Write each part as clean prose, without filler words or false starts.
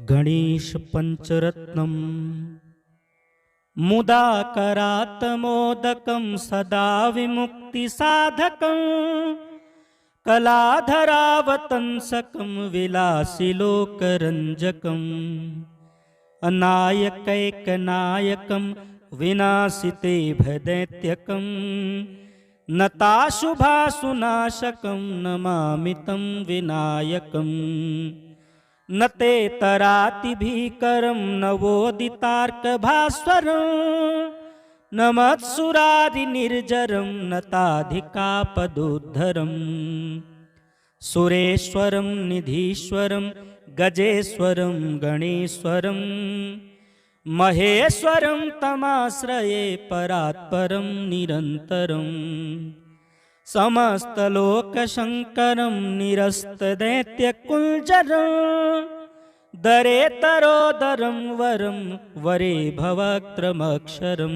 गणेश पंचरत्नम मुदाकरात् मोदकं सदा विमुक्ति साधकं कलाधरावतंसकं विलासिलोकरंजकं अनायकैकनायकं विनाशिते भदैत्यकं नताशुभासुनाशकं नमामि तं विनायकम् न ते तराति भीकरं नवोदितार्कभास्वरं नमत्सुरादिनिर्जरं नताधिकापदोद्धरं सुरेश्वरं निधीश्वरं गजेश्वरं गणेश्वरं महेश्वरं तमाश्रये परात्परं निरन्तरम् समस्तलोकशङ्करं निरस्तदैत्यकुञ्जरं दरेतरोदरं वरं वरे भवक्त्रमक्षरं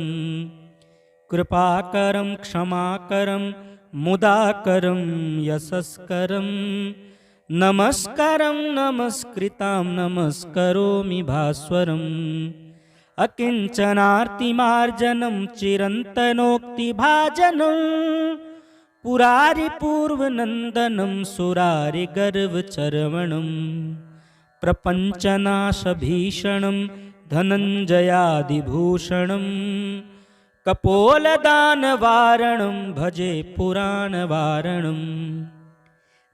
कृपाकरं क्षमाकरं मुदाकरं यशस्करं नमस्कारं नमस्कृतां नमस्करोमि भास्वरम् अकिञ्चनार्तिमार्जनं चिरन्तनोक्तिभाजनं पुरारिपूर्वनन्दनं सुरारिगर्वचर्वणं प्रपञ्चनाशभीषणं धनञ्जयादिभूषणं कपोलदानवारणं भजे पुराणवारणं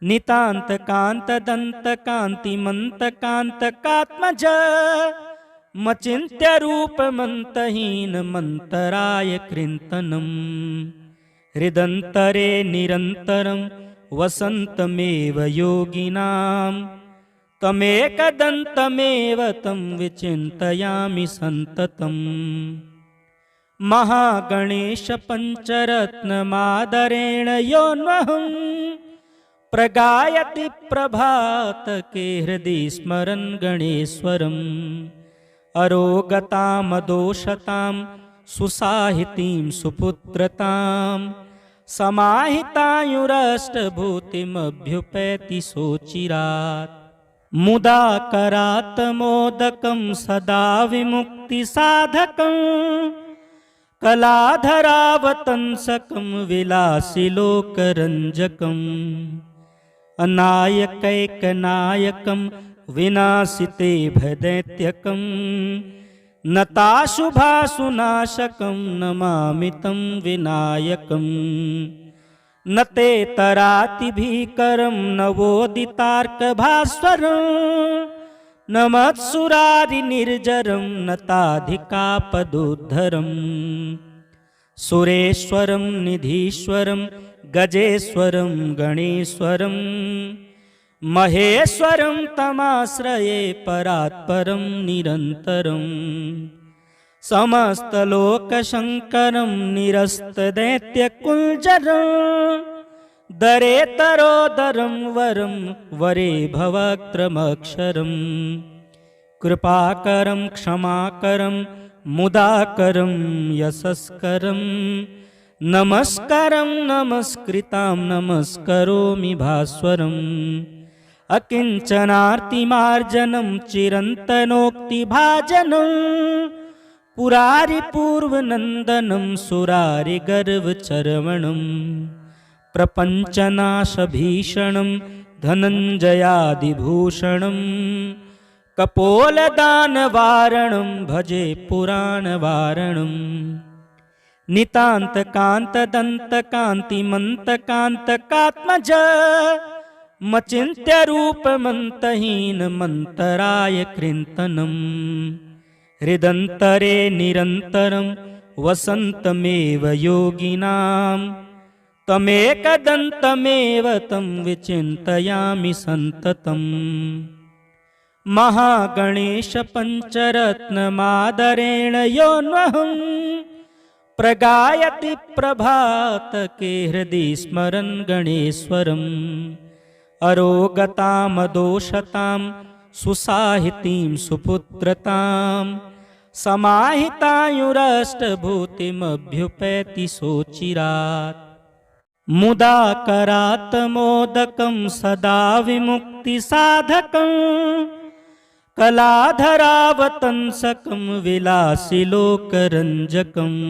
नितान्तकान्तदन्तकान्तिमन्तकान्तकात्मज मचिन्त्यरूपमन्तहीनमन्तराय कृन्तनं हृदन्तरे निरन्तरं वसन्तमेव योगिनां तमेकदन्तमेव तं विचिन्तयामि सन्ततम् महागणेश पञ्चरत्नमादरेण योऽन्वहं प्रगायति प्रभातके हृदि स्मरन् गणेश्वरम् अरोगतामदोषतां सुसाहितीं सुपुत्रतां समाहितायुरष्टभूतिमभ्युपैति सोचिरात् मुदाकरात् मोदकं सदा विमुक्तिसाधकं कलाधरावतंसकं विलासिलोकरंजकम् अनायकैकनायकं विनाशिते भदैत्यकं नताशुभासुनाशकं नमामि तं विनायकम् न ते तराति भीकरं नवोदितार्कभास्वरं नमत्सुरादिनिर्जरं नताधिकापदोद्धरं सुरेश्वरं निधीश्वरं गजेश्वरं गणेश्वरं महेश्वरं तमाश्रये परात्परं निरन्तरं समस्तलोकशङ्करं निरस्तदैत्यकुञ्जरं दरेतरोदरं वरं वरे भवक्त्रमक्षरं कृपाकरं क्षमाकरं मुदाकरं यशस्करं नमस्कारं नमस्कृतां नमस्करोमि भास्वरम् अकिञ्चनार्तिमार्जनं चिरन्तनोक्तिभाजनं पुरारिपूर्वनन्दनं सुरारिगर्वचर्वणं प्रपञ्चनाशभीषणं धनञ्जयादिभूषणं कपोलदानवारणं भजे पुराणवारणं नितान्तकान्तदन्तकान्तिमन्तकान्तकात्मज मचिन्त्यरूपमन्तहीनमन्तराय कृन्तनं हृदन्तरे निरन्तरं वसन्तमेव योगिनां तमेकदन्तमेव तं विचिन्तयामि सन्ततम् महागणेश पञ्चरत्नमादरेण योऽन्वहं प्रगायति प्रभातके हृदि स्मरन् गणेश्वरम् अरोगतामदोषतां सुसाहितीं सुपुत्रतां समाहितायुरष्टभूतिमभ्युपैति सोचिरात् मुदाकरात् मोदकं सदा विमुक्तिसाधकं कलाधरावतंसकं विलासिलोकरञ्जकम्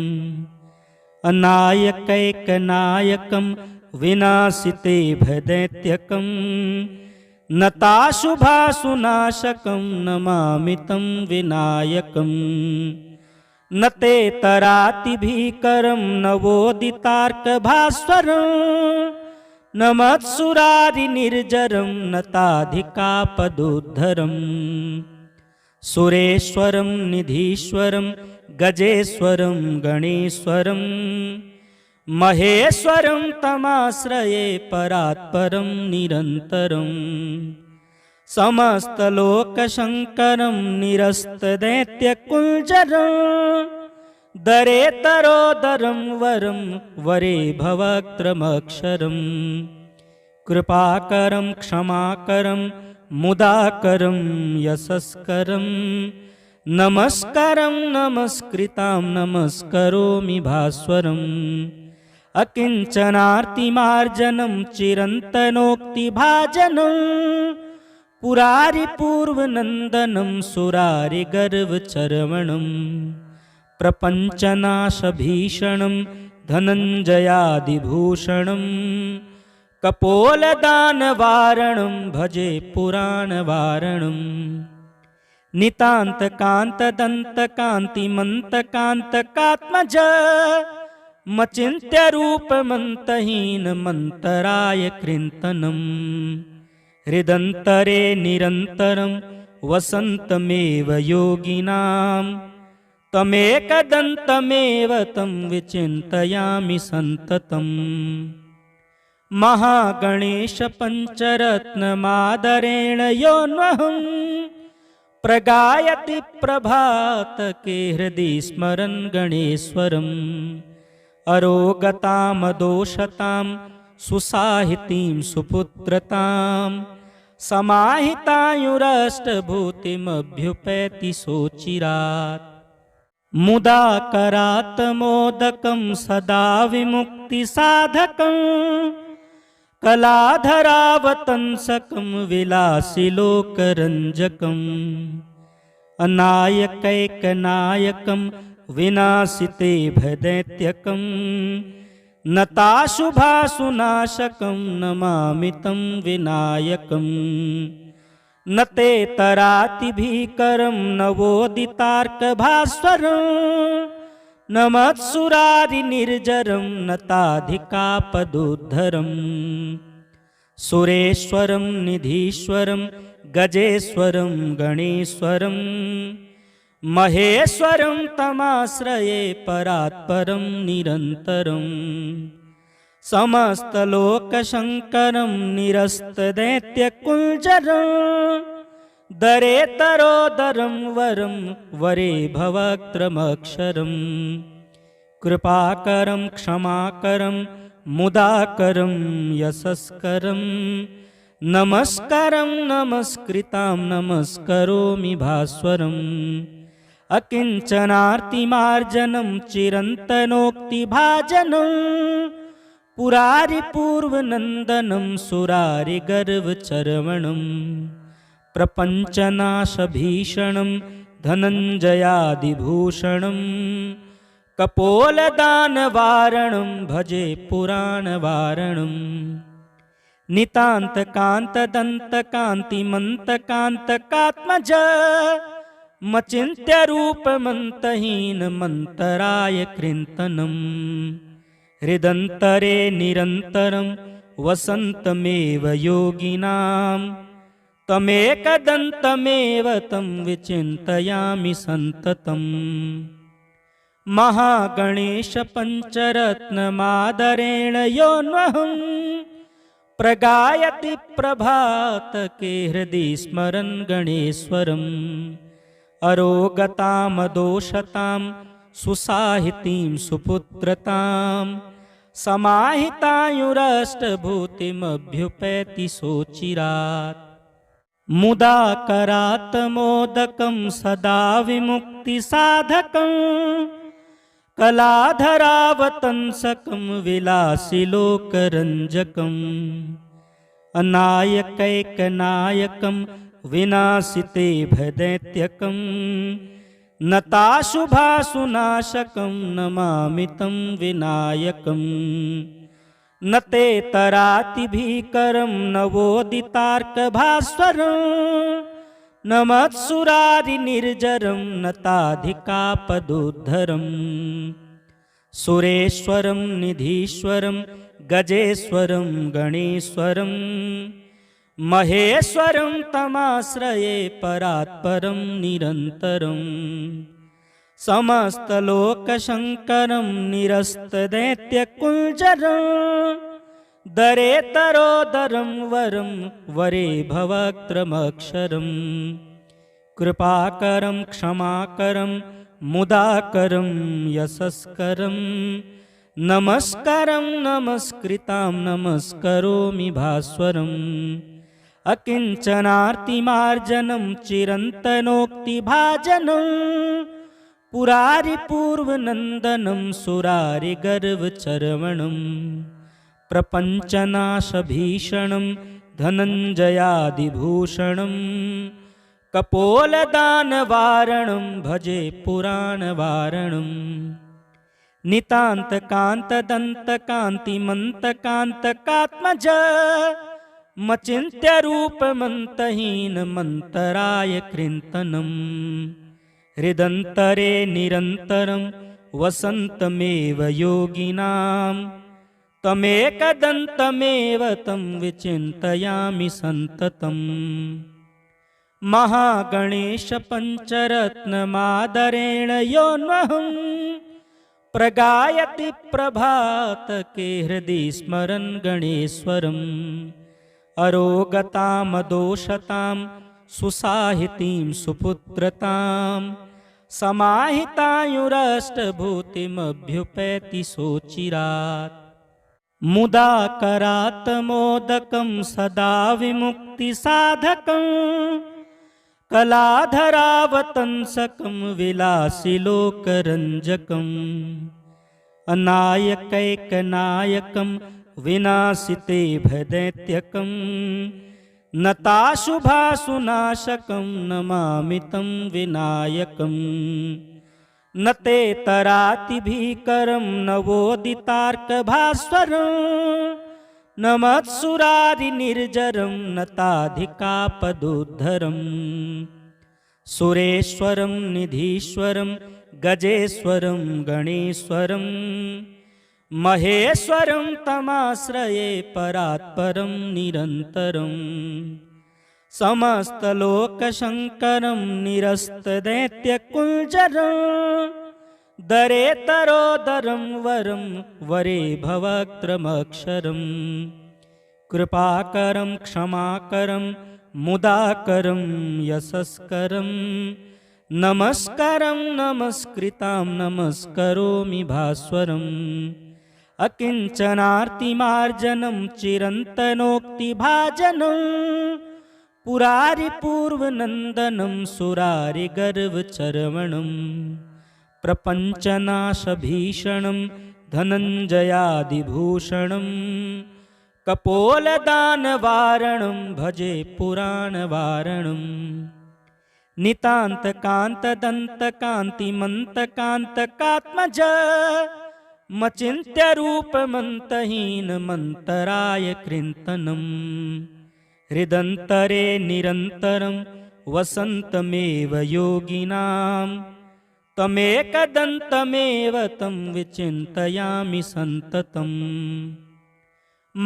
अनायकैकनायकं विनाशिते भदैत्यकम् नताशुभासुनाशकं नमामि तं विनायकम् न ते तरातिभीकरं नवोदितार्कभास्वरं न मत्सुरारिनिर्जरं नताधिकापदोद्धरम् सुरेश्वरं निधीश्वरं गजेश्वरं गणेश्वरं महेश्वरं तमाश्रये परात्परं निरन्तरम् समस्तलोकशङ्करं निरस्तदैत्यकुञ्जरं दरेतरोदरं वरं वरे भवक्त्रमक्षरम् कृपाकरं क्षमाकरं मुदाकरं यशस्करं नमस्कारं नमस्कृतां नमस्करोमि भास्वरम् अकिञ्चनार्तिमार्जनं चिरन्तनोक्तिभाजनं पुरारिपूर्वनन्दनं सुरारिगर्वचर्वणं प्रपञ्चनाशभीषणं धनञ्जयादिभूषणं कपोलदानवारणं भजे पुराणवारणम् नितान्तकान्तदन्तकान्तिमन्तकान्तकात्मज मचिन्त्यरूपमन्तहीनमन्तराय कृन्तनम् हृदन्तरे निरन्तरं वसन्तमेव योगिनां तमेकदन्तमेव तं विचिन्तयामि सन्ततम् महागणेशपञ्चरत्नमादरेण यो न्वहं प्रगायति प्रभातके हृदि स्मरन् गणेश्वरम् अरोगतामदोषतां सुसाहितीं सुपुत्रतां समाहितायुरष्टभूतिमभ्युपैति सोचिरात् मुदाकरात् मोदकं सदा विमुक्तिसाधकं कलाधरावतंसकं विलासिलोकरञ्जकम् अनायकैकनायकं विनाशिते भदैत्यकं नताशुभासुनाशकं नमामि तं विनायकम् न ते तरातिभीकरं नवोदितार्कभास्वरं न मत्सुरारिनिर्जरं नताधिकापदोद्धरम् सुरेश्वरं निधीश्वरं गजेश्वरं गणेश्वरं महेश्वरं तमाश्रये परात्परं निरन्तरम् समस्तलोकशङ्करं निरस्तदैत्यकुञ्जरं दरेतरोदरं वरं वरे भवक्त्रमक्षरम् कृपाकरं क्षमाकरं मुदाकरं यशस्करं नमस्कारं नमस्कृतां नमस्करोमि भास्वरम् अकिञ्चनार्तिमार्जनं चिरन्तनोक्तिभाजनं पुरारिपूर्वनन्दनं सुरारिगर्वचर्वणं प्रपञ्चनाशभीषणं धनञ्जयादिभूषणं कपोलदानवारणं भजे पुराणवारणम् नितान्तकान्तदन्तकान्तिमन्तकान्तकात्मज मचिन्त्यरूपमन्तहीनमन्तराय कृन्तनम् हृदन्तरे निरन्तरं वसन्तमेव योगिनां तमेकदन्तमेव तं विचिन्तयामि सन्ततम् महागणेशपञ्चरत्नमादरेण यो न्वहं प्रगायति प्रभातके हृदि स्मरन् गणेश्वरम् अरोगतामदोषतां सुसाहितीं सुपुत्रतां समाहितायुरष्टभूतिमभ्युपैति सोचिरात् मुदाकरात् मोदकं सदा विमुक्तिसाधकं कलाधरावतंसकं विलासिलोकरञ्जकम् अनायकैकनायकं विनाशिते भदैत्यकं नताशुभाशुनाशकं नमामि तं विनायकम् न ते तराति भीकरं नवोदितार्कभास्वरं न मत्सुरारिनिर्जरं नताधिकापदुद्धरम् सुरेश्वरं निधीश्वरं गजेश्वरं गणेश्वरं महेश्वरं तमाश्रये परात्परं निरन्तरं समस्तलोकशङ्करं निरस्तदैत्यकुञ्जरं दरेतरोदरं वरं वरे भवक्त्रमक्षरं कृपाकरं क्षमाकरं मुदाकरं यशस्करं नमस्कारं नमस्कृतां नमस्करोमि भास्वरम् अकिञ्चनार्तिमार्जनं चिरन्तनोक्तिभाजनं पुरारिपूर्वनन्दनं सुरारिगर्वचर्वणं प्रपञ्चनाशभीषणं धनञ्जयादिभूषणं कपोलदानवारणं भजे पुराणवारणम् नितान्तकान्तदन्तकान्तिमन्तकान्तकात्मज मचिन्त्यरूपमन्तहीनमन्तराय कृन्तनं हृदन्तरे निरन्तरं वसन्तमेव योगिनां तमेकदन्तमेव तं विचिन्तयामि सन्ततम् महागणेशपञ्चरत्नमादरेण योऽन्वहं प्रगायति प्रभातके हृदि स्मरन् गणेश्वरम् अरोगतामदोषतां सुसाहितीं सुपुत्रतां समाहितायुरष्टभूतिमभ्युपैति सोचिरात् मुदाकरात् मोदकं सदा विमुक्तिसाधकं कलाधरावतंसकं विलासिलोकरञ्जकम् अनायकैकनायकं विनाशिते भदैत्यकं नताशुभाशुनाशकं नमामि तं विनायकम् न ते तराति भीकरं नवोदितार्कभास्वरं न मत्सुरारिनिर्जरं नताधिकापदुद्धरम् सुरेश्वरं निधीश्वरं गजेश्वरं गणेश्वरं महेश्वरं तमाश्रये परात्परं निरन्तरं समस्तलोकशङ्करं निरस्तदैत्यकुञ्जरं दरेतरोदरं वरं वरे भवक्त्रमक्षरं कृपाकरं क्षमाकरं मुदाकरं यशस्करं नमस्कारं नमस्कृतां नमस्करोमि भास्वरम् अकिञ्चनार्तिमार्जनं चिरन्तनोक्तिभाजनं पुरारिपूर्वनन्दनं सुरारिगर्वचर्वणं प्रपञ्चनाशभीषणं धनञ्जयादिभूषणं कपोलदानवारणं भजे पुराणवारणम् नितान्तकान्तदन्तकान्तिमन्तकान्तकात्मज मचिन्त्यरूपमन्तहीनमन्तराय कृन्तनं हृदन्तरे निरन्तरं वसन्तमेव योगिनां तमेकदन्तमेव तं विचिन्तयामि सन्ततम्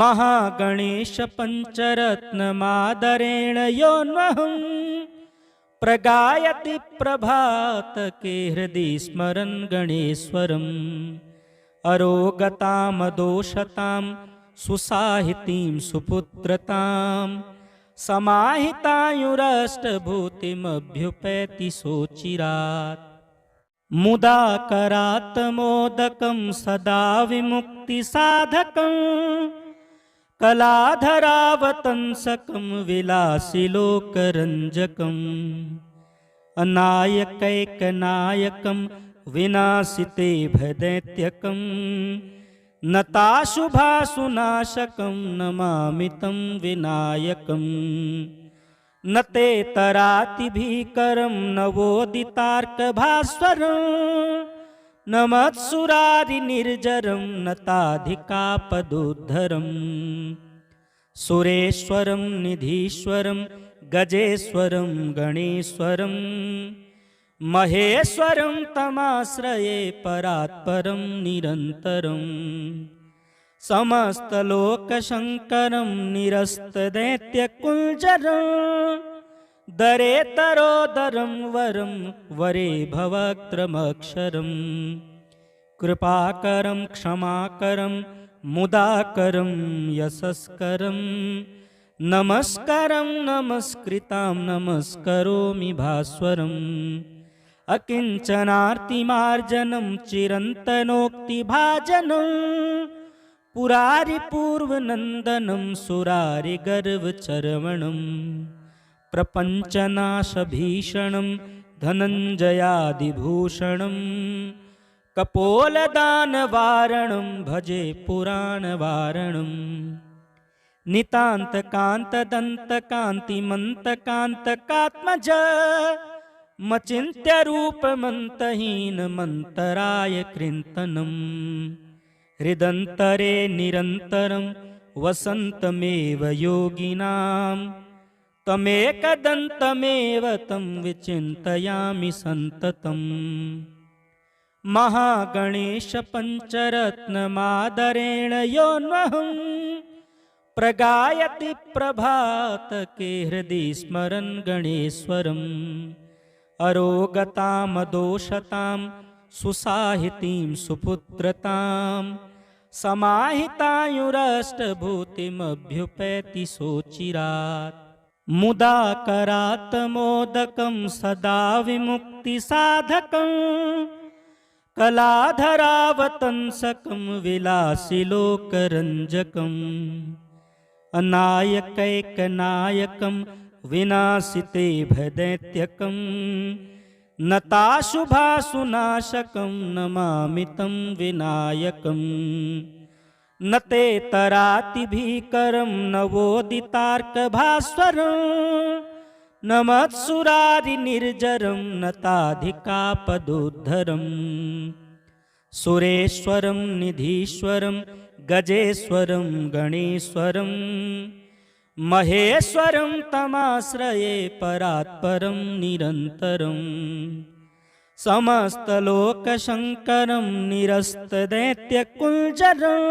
महागणेशपञ्चरत्नमादरेण योऽन्वहं प्रगायति प्रभातके हृदि स्मरन् गणेश्वरम् अरोगतामदोषतां सुसाहितीं सुपुत्रतां समाहितायुरष्टभूतिमभ्युपैति सोचिरात् मुदाकरात् मोदकं सदा विमुक्तिसाधकं कलाधरावतंसकं विलासिलोकरञ्जकम् अनायकैकनायकं विनाशिते भदैत्यकं नताशुभाशुनाशकं नमामि तं विनायकम् न ते तराति भीकरं नवोदितार्कभास्वरं न मत्सुरारिनिर्जरं न ताधिकापदुद्धरम् सुरेश्वरं निधीश्वरं गजेश्वरं गणेश्वरं महेश्वरं तमाश्रये परात्परं निरन्तरम् समस्तलोकशङ्करं निरस्तदैत्यकुञ्जरं दरेतरोदरं वरं वरे भवक्त्रमक्षरम् कृपाकरं क्षमाकरं मुदाकरं यशस्करं नमस्कारं नमस्कृतां नमस्करोमि भास्वरम् अकिञ्चनार्तिमार्जनं चिरन्तनोक्तिभाजनं पुरारिपूर्वनन्दनं सुरारिगर्वचर्वणं प्रपञ्चनाशभीषणं धनञ्जयादिभूषणं कपोलदानवारणं भजे पुराणवारणम् नितान्तकान्तदन्तकान्तिमन्तकान्तकात्मज मचिन्त्यरूपमन्तहीनमन्तराय कृन्तनम् हृदन्तरे निरन्तरं वसन्तमेव योगिनां तमेकदन्तमेव तं विचिन्तयामि सन्ततम् महागणेशपञ्चरत्नमादरेण योऽन्वहं प्रगायति प्रभातके हृदि स्मरन् गणेश्वरम् अरोगतामदोषतां सुसाहितीं सुपुत्रतां समाहितायुरष्टभूतिमभ्युपैति सोचिरात् मुदाकरात् मोदकं सदा विमुक्तिसाधकं कलाधरावतंसकं विलासिलोकरञ्जकम् अनायकैकनायकं विनाशिते भदैत्यकं नताशुभासुनाशकं नमामि तं विनायकम् न ते तराति भीकरं नवोदितार्कभास्वरं न मत्सुरारिनिर्जरं न ताधिकापदुद्धरम् सुरेश्वरं निधीश्वरं गजेश्वरं गणेश्वरं महेश्वरं तमाश्रये परात्परं निरन्तरम् समस्तलोकशङ्करं निरस्तदैत्यकुञ्जरं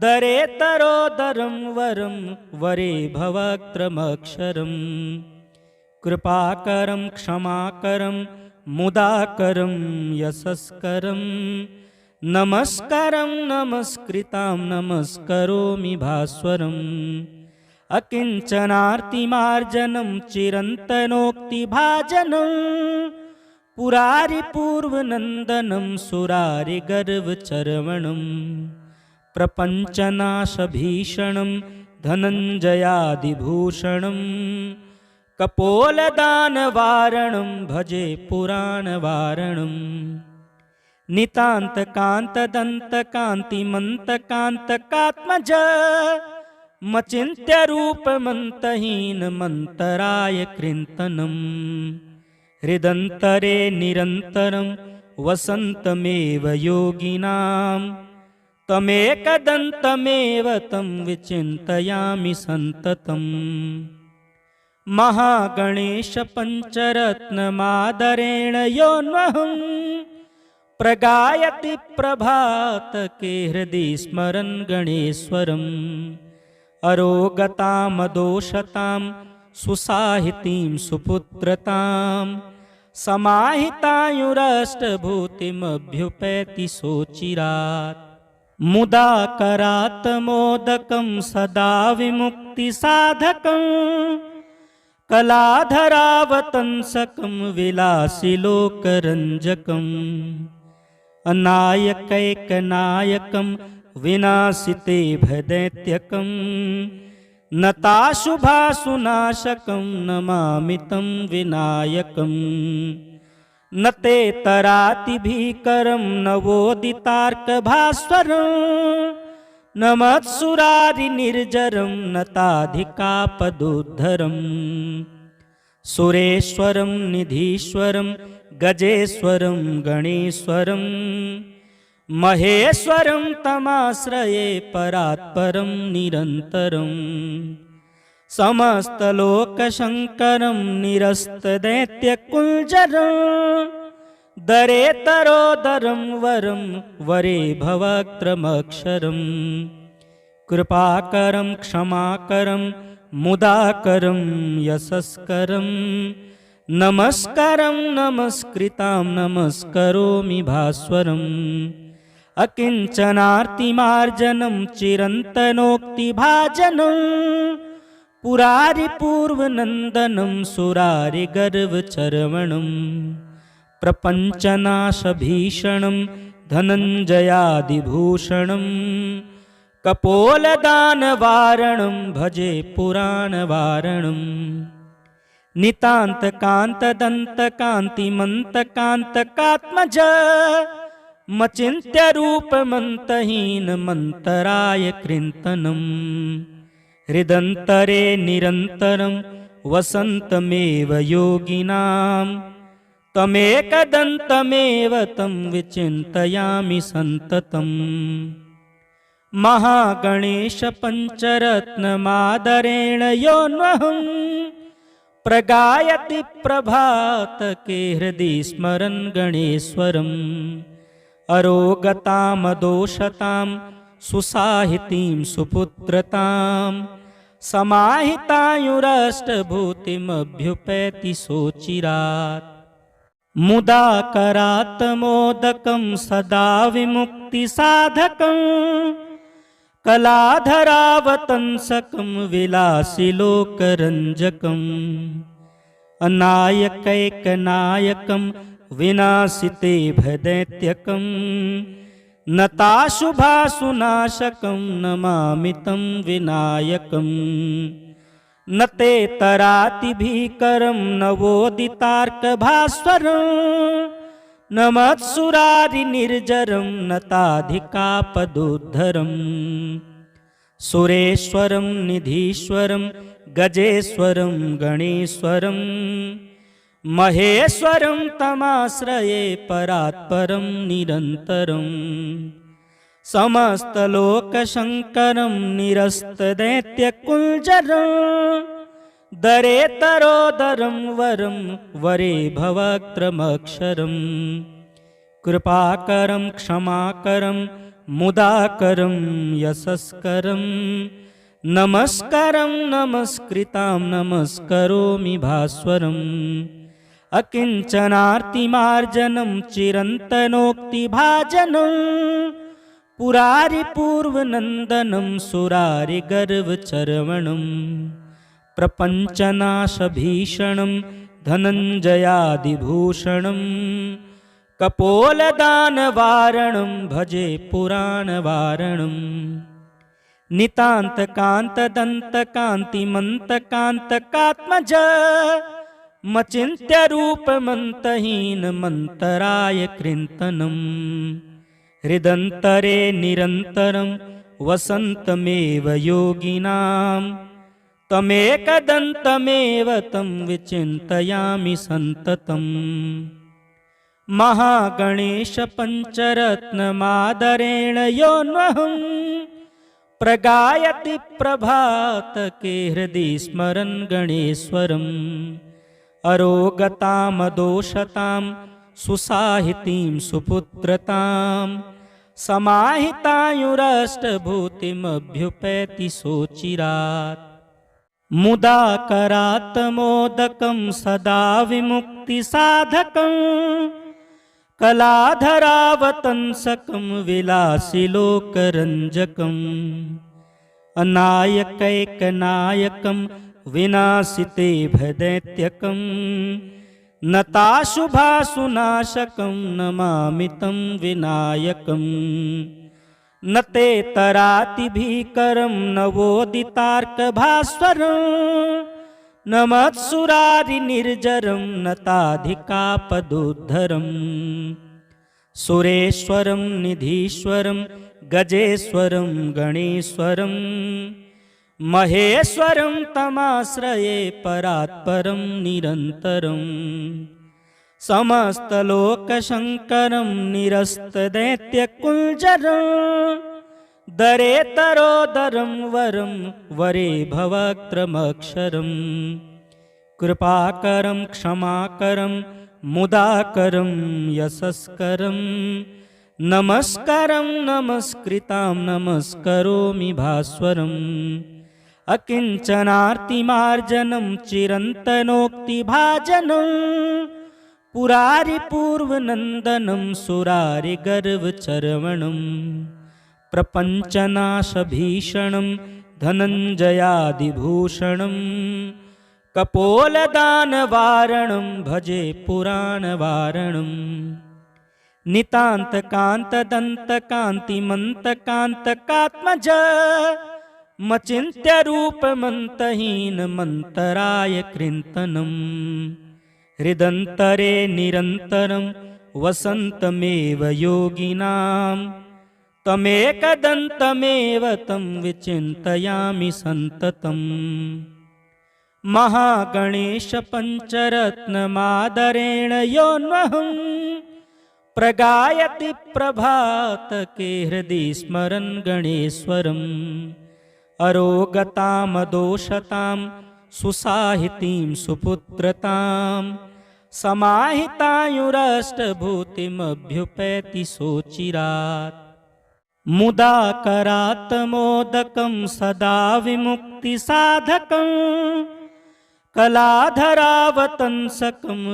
दरेतरोदरं वरं वरे भवक्त्रमक्षरम् कृपाकरं क्षमाकरं मुदाकरं यशस्करं नमस्कारं नमस्कृतां नमस्करोमि भास्वरम् अकिञ्चनार्तिमार्जनं चिरन्तनोक्तिभाजनं पुरारिपूर्वनन्दनं सुरारिगर्वचर्वणं प्रपञ्चनाशभीषणं धनञ्जयादिभूषणं कपोलदानवारणं भजे पुराणवारणम् नितान्तकान्तदन्तकान्तिमन्तकान्तकात्मज मचिन्त्यरूपमन्तहीनमन्तराय कृन्तनम् हृदन्तरे निरन्तरं वसन्तमेव योगिनां तमेकदन्तमेव तं विचिन्तयामि सन्ततम् महागणेशपञ्चरत्नमादरेण योऽन्वहं प्रगायति प्रभातके हृदि स्मरन् गणेश्वरम् अरोगतामदोषतां सुसाहितीं सुपुत्रतां समाहितायुरष्टभूतिमभ्युपैति सोचिरात् मुदाकरात् मोदकं सदा विमुक्तिसाधकं कलाधरावतंसकं विलासिलोकरञ्जकम् अनायकैकनायकं विनाशिते भदैत्यकं नताशुभासुनाशकं नमामि तं विनायकम् न ते तराति भीकरं नवोदितार्कभास्वरं नमत्सुरारिनिर्जरं नताधिकापदुद्धरम् सुरेश्वरं निधीश्वरं गजेश्वरं गणेश्वरं महेश्वरं तमाश्रये परात्परं निरन्तरम् समस्तलोकशङ्करं निरस्तदैत्यकुञ्जरं दरेतरोदरं वरं वरे भवक्त्रमक्षरं कृपाकरं क्षमाकरं मुदाकरं यशस्करं नमस्कारं नमस्कृतां नमस्करोमि भास्वरम् अकिञ्चनार्तिमार्जनं चिरन्तनोक्तिभाजनं पुरारिपूर्वनन्दनं सुरारिगर्वचर्वणं प्रपञ्चनाशभीषणं धनञ्जयादिभूषणं कपोलदानवारणं भजे पुराणवारणम् नितान्तकान्तदन्तकान्तिमन्तकान्तकात्मज मचिन्त्यरूपमन्तहीनमन्तराय कृन्तनं हृदन्तरे निरन्तरं वसन्तमेव योगिनां तमेकदन्तमेव तं विचिन्तयामि सन्ततम् महागणेशपञ्चरत्नमादरेण योऽन्वहं प्रगायति प्रभातके हृदि स्मरन् गणेश्वरम् अरोगतामदोषतां सुसाहितीं सुपुत्रतां समाहितायुरष्टभूतिमभ्युपैति सोचिरात् मुदाकरात्मोदकं सदा विमुक्तिसाधकं कलाधरावतंसकं विलासिलोकरञ्जकम् अनायकैकनायकं विनाशिते भदैत्यकं नताशुभासुनाशकं नमामि तं विनायकम् न ते तरातिभीकरं नवोदितार्कभास्वरं नमत्सुरारिनिर्जरं नताधिकापदुद्धरम् सुरेश्वरं निधीश्वरं गजेश्वरं गणेश्वरं महेश्वरं तमाश्रये परात्परं निरन्तरम् समस्तलोकशङ्करं निरस्तदैत्यकुञ्जरं दरेतरोदरं वरं वरे भवक्त्रमक्षरं कृपाकरं क्षमाकरं मुदाकरं यशस्करं नमस्कारं नमस्कृतां नमस्करोमि भास्वरम् अकिञ्चनार्तिमार्जनं चिरन्तनोक्तिभाजनं पुरारिपूर्वनन्दनं सुरारिगर्वचर्वणं प्रपञ्चनाशभीषणं धनञ्जयादिभूषणं कपोलदानवारणं भजे पुराणवारणम् नितान्तकान्तदन्तकान्तिमन्तकान्तकात्मज मचिन्त्यरूपमन्तहीनमन्तराय कृन्तनं हृदन्तरे निरन्तरं वसन्तमेव योगिनां तमेकदन्तमेव तं विचिन्तयामि सन्ततम् महागणेशपञ्चरत्नमादरेण योऽन्वहं प्रगायति प्रभातके हृदि स्मरन् गणेश्वरम् अरोगतामदोषतां सुसाहितीं सुपुत्रतां समाहितायुरष्टभूतिमभ्युपैति सोचिरात् मुदाकरात्मोदकं सदा विमुक्तिसाधकं कलाधरावतंसकं विलासिलोकरञ्जकम् अनायकैकनायकं विनाशिते भदैत्यकं नताशुभासुनाशकं नमामि तं विनायकम् न ते तरातिभीकरं नवोदितार्कभास्वरं नमत्सुरारिनिर्जरं नताधिकापदुद्धरम् सुरेश्वरं निधीश्वरं गजेश्वरं गणेश्वरं महेश्वरं तमाश्रये परात्परं निरन्तरं समस्तलोकशङ्करं निरस्तदैत्यकुञ्जरं दरेतरोदरं वरं वरे भवक्त्रमक्षरं कृपाकरं क्षमाकरं मुदाकरं यशस्करं नमस्कारं नमस्कृतां नमस्करोमि भास्वरम् अकिञ्चनार्तिमार्जनं चिरन्तनोक्तिभाजनं पुरारिपूर्वनन्दनं सुरारिगर्वचर्वणं प्रपञ्चनाशभीषणं धनञ्जयादिभूषणं कपोलदानवारणं भजे पुराणवारणम् नितान्तकान्तदन्तकान्तिमन्तकान्तकात्मज मचिन्त्यरूपमन्तहीनमन्तराय कृन्तनं हृदन्तरे निरन्तरं वसन्तमेव योगिनां तमेकदन्तमेव तं विचिन्तयामि सन्ततम् महागणेशपञ्चरत्नमादरेण योऽन्वहं प्रगायति प्रभातके हृदि स्मरन् गणेश्वरम् अरोगतामदोषतां सुसाहितीं सुपुत्रतां समाहितायुरष्टभूतिमभ्युपैति सोचिरात् मुदाकरात्मोदकं सदा विमुक्तिसाधकं कलाधरावतंसकं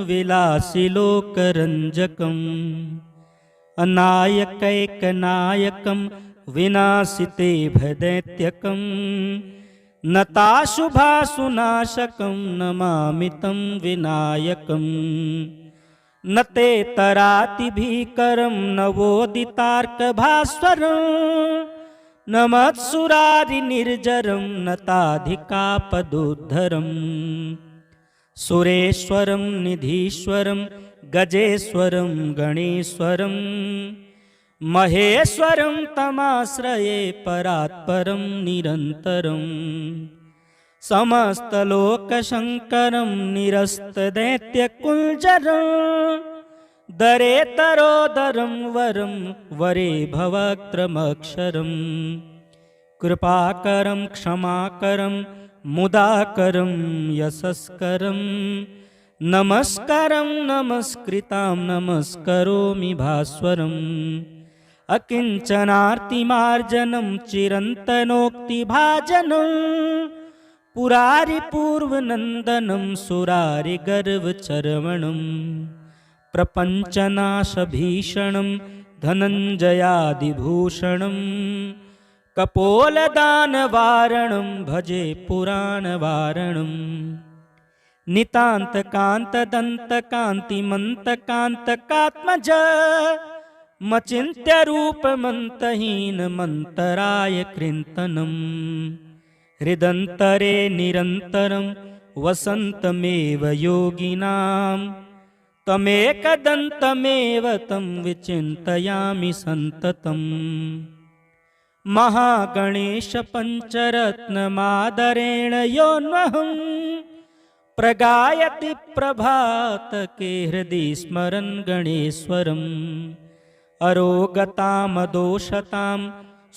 विलासिलोकरञ्जकम् अनायकैकनायकं विनाशिते भदैत्यकं नताशुभासुनाशकं नमामि तं विनायकम् न ते तरातिभीकरं नवोदितार्कभास्वरं न मत्सुरारिनिर्जरं नताधिकापदोद्धरम् सुरेश्वरं निधीश्वरं गजेश्वरं गणेश्वरं महेश्वरं तमाश्रये परात्परं निरन्तरं समस्तलोकशङ्करं निरस्तदैत्यकुञ्जरं दरेतरोदरं वरं वरे भवक्त्रमक्षरं कृपाकरं क्षमाकरं मुदाकरं यशस्करं नमस्कारं नमस्कृतां नमस्करोमि भास्वरम् अकिञ्चनार्तिमार्जनं चिरन्तनोक्तिभाजनं पुरारिपूर्वनन्दनं सुरारिगर्वचर्वणं प्रपञ्चनाशभीषणं धनञ्जयादिभूषणं कपोलदानवारणं भजे पुराणवारणम् नितान्तकान्तदन्तकान्तिमन्तकान्तकात्मज मचिन्त्यरूपमन्तहीनमन्तराय कृन्तनं हृदन्तरे निरन्तरं वसन्तमेव योगिनां तमेकदन्तमेव तं विचिन्तयामि सन्ततम् महागणेशपञ्चरत्नमादरेण योऽन्वहं प्रगायति प्रभातके हृदि स्मरन् गणेश्वरम् अरोगतामदोषतां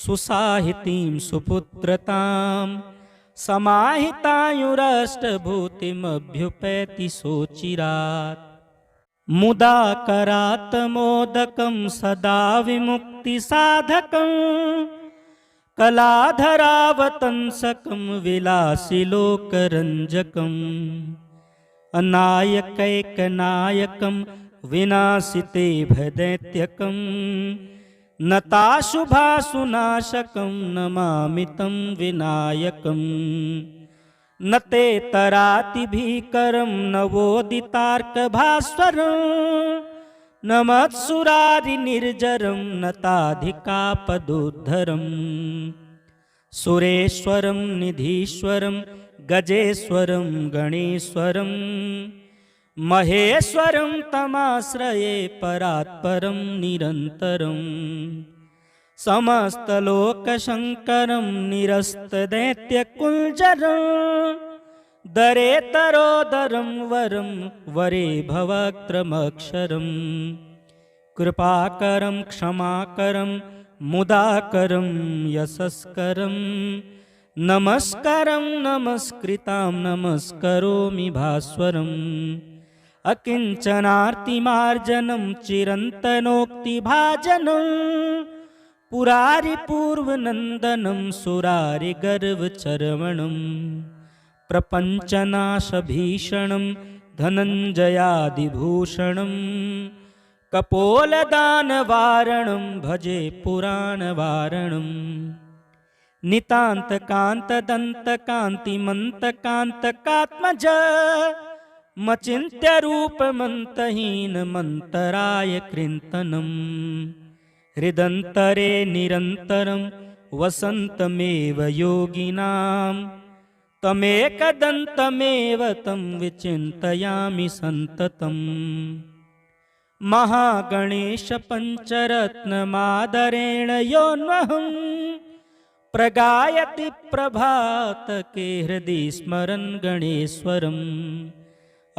सुसाहितीं सुपुत्रतां समाहितायुरष्टभूतिमभ्युपैति सोचिरात् मुदाकरात्मोदकं सदा विमुक्तिसाधकं कलाधरावतंसकं विलासिलोकरञ्जकम् अनायकैकनायकं विनाशिते भदैत्यकं नताशुभासुनाशकं नमामि तं विनायकम् न ते तरातिभीकरं नवोदितार्कभास्वरं न मत्सुरारिनिर्जरं नताधिकापदोद्धरम् सुरेश्वरं निधीश्वरं गजेश्वरं गणेश्वरं महेश्वरं तमाश्रये परात्परं निरन्तरं समस्तलोकशङ्करं निरस्तदैत्यकुञ्जरं दरेतरोदरं वरं वरे भवक्त्रमक्षरम् कृपाकरं क्षमाकरं मुदाकरं यशस्करं नमस्कारं नमस्कृतां नमस्करोमि भास्वरम् अकिञ्चनार्तिमार्जनं चिरन्तनोक्तिभाजनं पुरारिपूर्वनन्दनं सुरारिगर्वचर्वणं प्रपञ्चनाशभीषणं धनञ्जयादिभूषणं कपोलदानवारणं भजे पुराणवारणम् नितान्तकान्तदन्तकान्तिमन्तकान्तकात्मज मचिन्त्यरूपमन्तहीनमन्तराय कृन्तनं हृदन्तरे निरन्तरं वसन्तमेव योगिनां तमेकदन्तमेव तं विचिन्तयामि सन्ततम् महागणेशपञ्चरत्नमादरेण योऽन्वहं प्रगायति प्रभातके हृदि स्मरन् गणेश्वरम्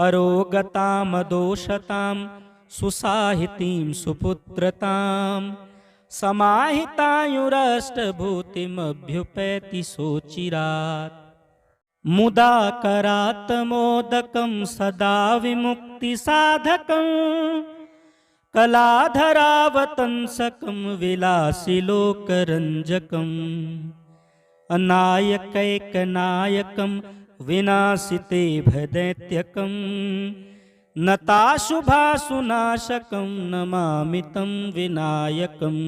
अरोगतामदोषतां सुसाहितीं सुपुत्रतां समाहितायुरष्टभूतिमभ्युपैति सोचिरात् मुदाकरात्मोदकं सदा विमुक्तिसाधकं कलाधरावतंसकं विलासिलोकरञ्जकम् अनायकैकनायकं विनाशिते भदैत्यकं नताशुभासुनाशकं नमामि तं विनायकम्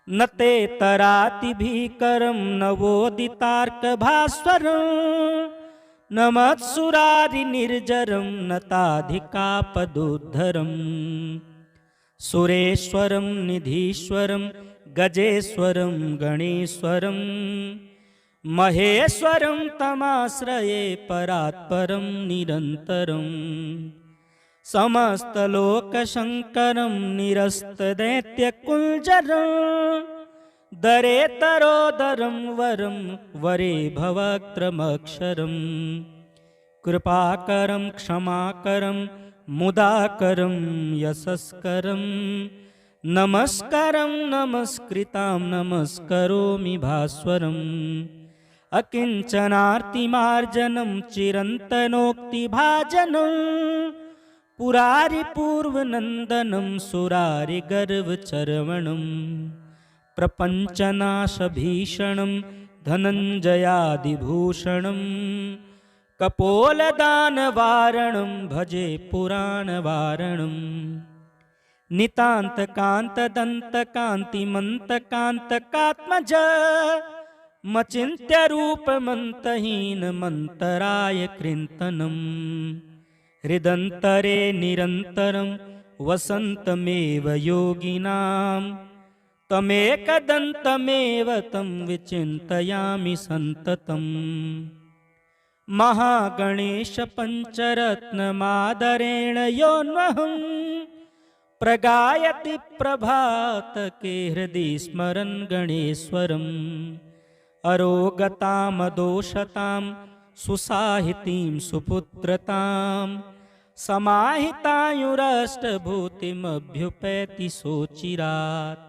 न ते तरातिभीकरं नवोदितार्कभास्वरं न मत्सुरारिनिर्जरं नताधिकापदुद्धरं सुरेश्वरं निधीश्वरं गजेश्वरं गणेश्वरं महेश्वरं तमाश्रये परात्परं निरन्तरं समस्तलोकशङ्करं निरस्तदैत्यकुञ्जरं दरेतरोदरं वरं वरे भवक्त्रमक्षरं कृपाकरं क्षमाकरं मुदाकरं यशस्करं नमस्कारं नमस्कृतां नमस्करोमि भास्वरम् अकिञ्चनार्तिमार्जनं चिरन्तनोक्तिभाजनं पुरारिपूर्वनन्दनं सुरारिगर्वचर्वणं प्रपञ्चनाशभीषणं धनञ्जयादिभूषणं कपोलदानवारणं भजे पुराणवारणम् नितान्तकान्तदन्तकान्तिमन्तकान्तकात्मज मचिन्त्यरूपमन्तहीनमन्तराय कृन्तनं हृदन्तरे निरन्तरं वसन्तमेव योगिनां तमेकदन्तमेव तं विचिन्तयामि सन्ततम् महागणेशपञ्चरत्नमादरेण योऽन्वहं प्रगायति प्रभातके हृदि स्मरन् गणेश्वरम् अरोगतामदोषतां सुसाहितीं सुपुत्रतां समाहितायुरष्टभूतिमभ्युपैति सोचिरात्